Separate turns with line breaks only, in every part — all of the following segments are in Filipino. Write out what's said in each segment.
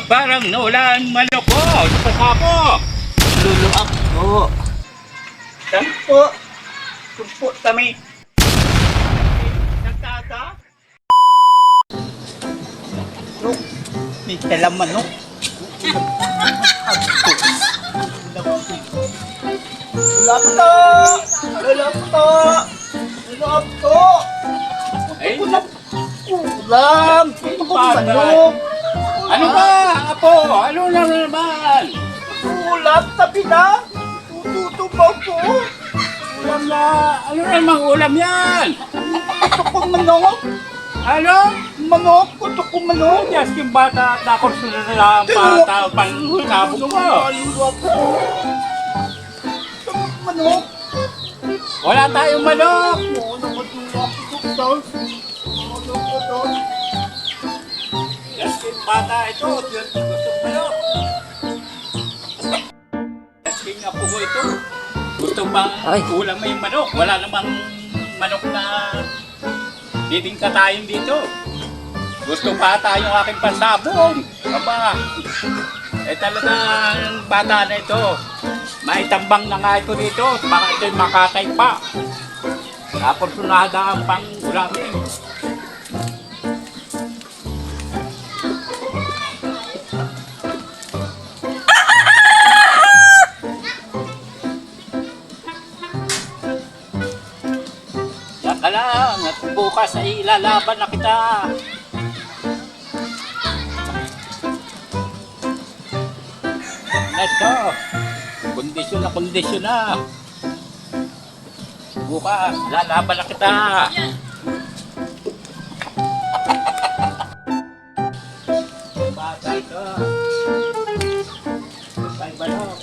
Parang nawala ang manok ko sa pasako.
Luluak po.
Saan po? Sumpo kami. Nagkaka? Manok. May talang manok.
Luluak po. Luluak po. Luluak po.
Ay,
Ulam. Ito ko manok.
ano ba, apo? Ano na naman?
Ulam sa pinang. Tututo mo po.
Ulam na, ano na namang ulam yan?
Ito ko manok.
Ano?
Manok. Ito ko manok.
Yes, yung bata, nakurso na nila ang bata, pansabog mo.
Luluak po. Ito ko manok.
Wala tayong manok. Yes, yung bata ito, gusto manok. Yes, yung apo ko ito. Gusto bang ulam may manok? Wala namang manok na diding katayin dito. Gusto bata yung aking pansabong. Aba, talagang bata na ito. Maitambang na nga ito dito. Baka ito'y makatay pa. Naporsunada ang pang-ulamin. Saka lang, at bukas ay ilalaban na kita. Ito, kondisyon na. Bukas, lalaban na kita. Bata ito. Bye ba no?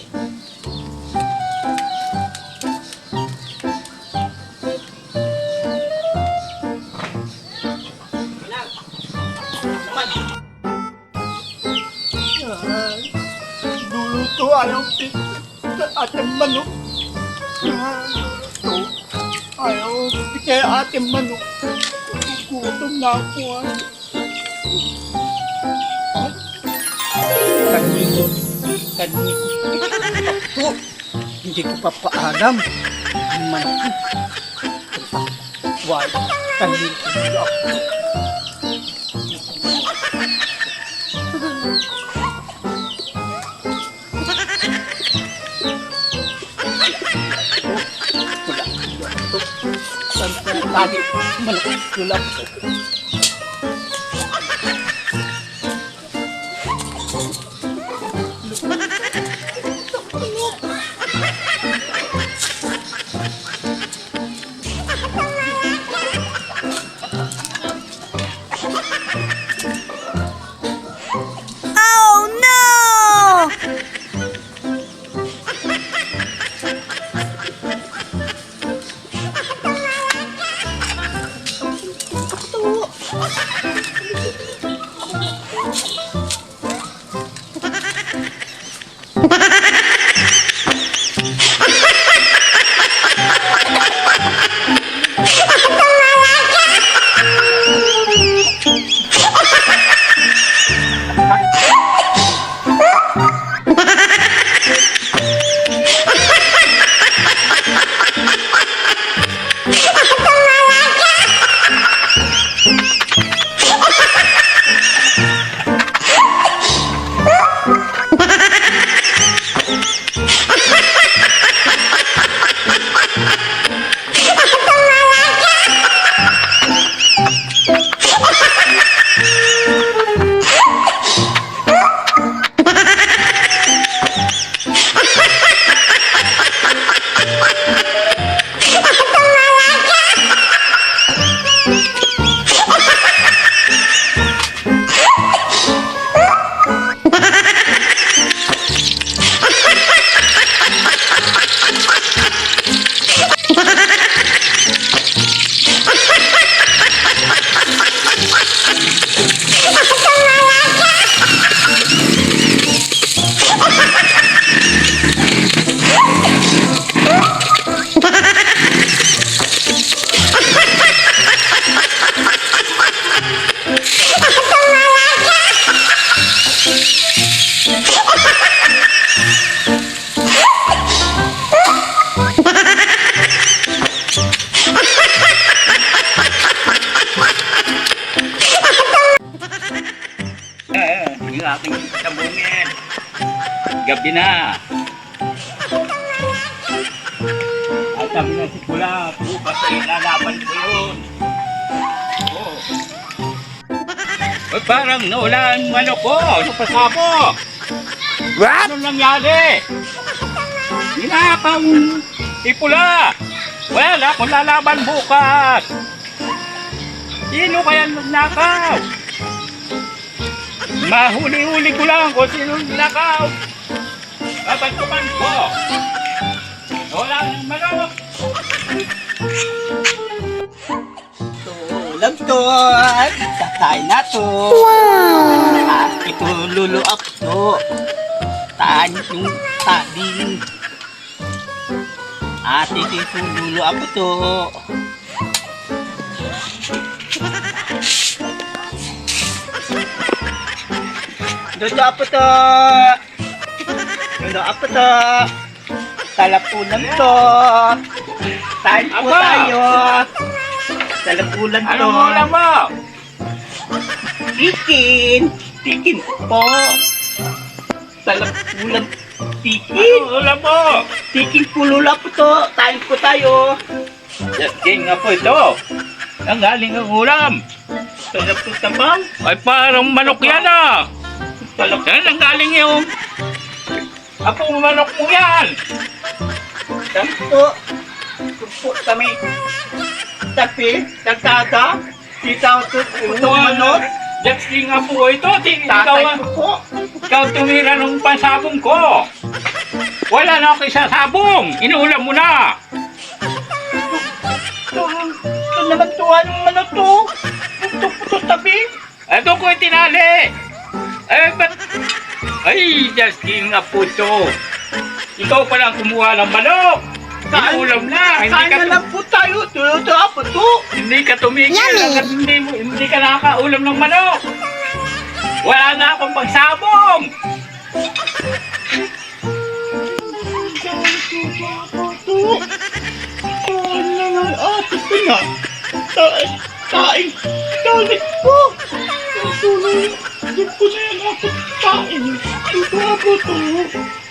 Luluto ayaw sa ating manok. Ayaw kay ating manok. Gutom na ako. Kanino. Ako, hindi ko pa paalam. Ang manok. Why? Kanino ako. Lagi manok tulak.
gabi na. At sabi na si Pula, bukas ay lalaban ko yun. Oh. Ay, parang nawala ang manok ko sa pasabog.
What?
Anong nangyari? Ninakaw si Pula. Wala akong lalaban bukas. Sino kaya nagnakaw? Mahuli-huli ko lang kung sino nagnakaw. Babantukan ko. Wala nang manok.
Ulam to. Kakain na to. Wow! Ito luluap to. Taan yung tabing. Ate ito luluap to. Luluap to. Luluap to. Talapunan to. Taan po
Aba!
tayo. Talapunan to.
Anong ulam mo?
Tikin! Tikin po! Talapulan tikin!
Anong ulam mo?
Tikin pulula po to! Tayo po tayo!
King nga po ito. Ang galing ang ulam.
Talapot tamang!
Ay parang manok yan ah.
Talapot!
Saan ang galing yung apong manok mo yan?
Tampo! Tumpo kami! Tapi! Nagtada! Ikaw to! Itong manok!
King nga po ito.
Tatay ko po!
Ikaw tumira ng pansabong ko. Wala na ako isasabong. Inuulam mo na.
Ito naman to! Anong manok to? Ito po to tabi!
Ito ko tinali. Ba't? Ay, King nga po ito. Ikaw pa lang kumuha ng manok. Inuulam na.
Kain na lang po tayo! Tulo-tulo po to!
Hindi ka tumigil hanggat hindi ka nakakaulam ng manok. Wala na akong pagsabong.
Kain! Kain po! Tuloy! Hindi ko na yan ako kain! Ito ako to!